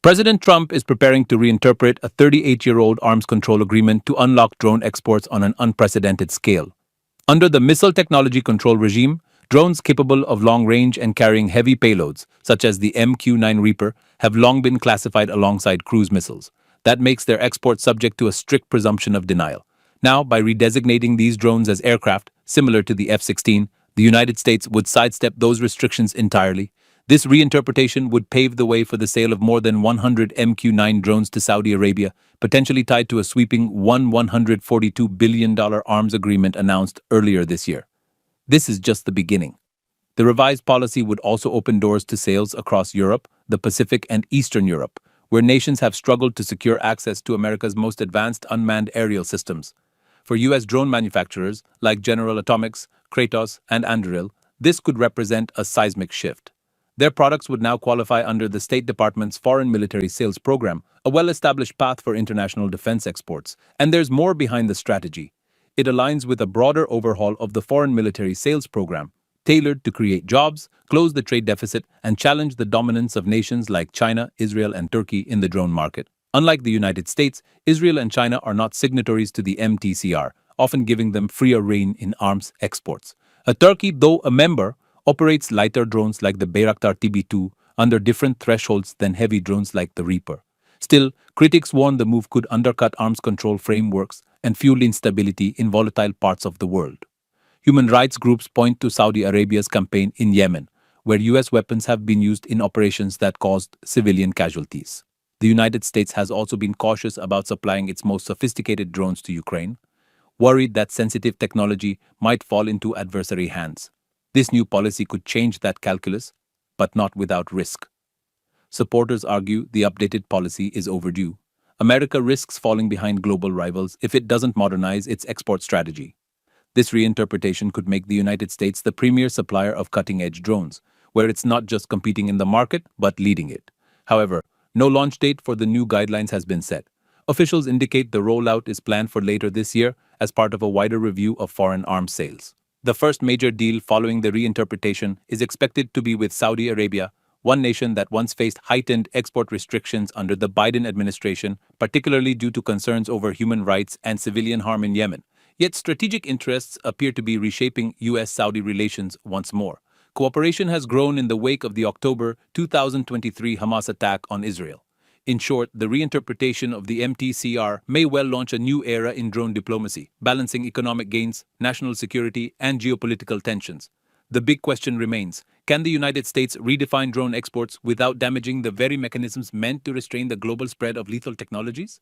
President Trump is preparing to reinterpret a 38-year-old arms control agreement to unlock drone exports on an unprecedented scale. Under the missile technology control regime, drones capable of long range and carrying heavy payloads, such as the MQ-9 Reaper, have long been classified alongside cruise missiles. That makes their export subject to a strict presumption of denial. Now, by redesignating these drones as aircraft, similar to the F-16, the United States would sidestep those restrictions entirely. This reinterpretation would pave the way for the sale of more than 100 MQ-9 drones to Saudi Arabia, potentially tied to a sweeping $142 billion arms agreement announced earlier this year. This is just the beginning. The revised policy would also open doors to sales across Europe, the Pacific, and Eastern Europe, where nations have struggled to secure access to America's most advanced unmanned aerial systems. For U.S. drone manufacturers like General Atomics, Kratos, and Anduril, this could represent a seismic shift. Their products would now qualify under the State Department's Foreign Military Sales Program, a well-established path for international defense exports. And there's more behind the strategy. It aligns with a broader overhaul of the Foreign Military Sales Program, tailored to create jobs, close the trade deficit, and challenge the dominance of nations like China, Israel, and Turkey in the drone market. Unlike the United States, Israel and China are not signatories to the MTCR, often giving them freer rein in arms exports. Turkey, though a member, operates lighter drones like the Bayraktar TB2 under different thresholds than heavy drones like the Reaper. Still, critics warn the move could undercut arms control frameworks and fuel instability in volatile parts of the world. Human rights groups point to Saudi Arabia's campaign in Yemen, where U.S. weapons have been used in operations that caused civilian casualties. The United States has also been cautious about supplying its most sophisticated drones to Ukraine, worried that sensitive technology might fall into adversary hands. This new policy could change that calculus, but not without risk. Supporters argue the updated policy is overdue. America risks falling behind global rivals if it doesn't modernize its export strategy. This reinterpretation could make the United States the premier supplier of cutting-edge drones, where it's not just competing in the market, but leading it. However, no launch date for the new guidelines has been set. Officials indicate the rollout is planned for later this year as part of a wider review of foreign arms sales. The first major deal following the reinterpretation is expected to be with Saudi Arabia, one nation that once faced heightened export restrictions under the Biden administration, particularly due to concerns over human rights and civilian harm in Yemen. Yet strategic interests appear to be reshaping U.S.-Saudi relations once more. Cooperation has grown in the wake of the October 2023 Hamas attack on Israel. In short, the reinterpretation of the MTCR may well launch a new era in drone diplomacy, balancing economic gains, national security, and geopolitical tensions. The big question remains, can the United States redefine drone exports without damaging the very mechanisms meant to restrain the global spread of lethal technologies?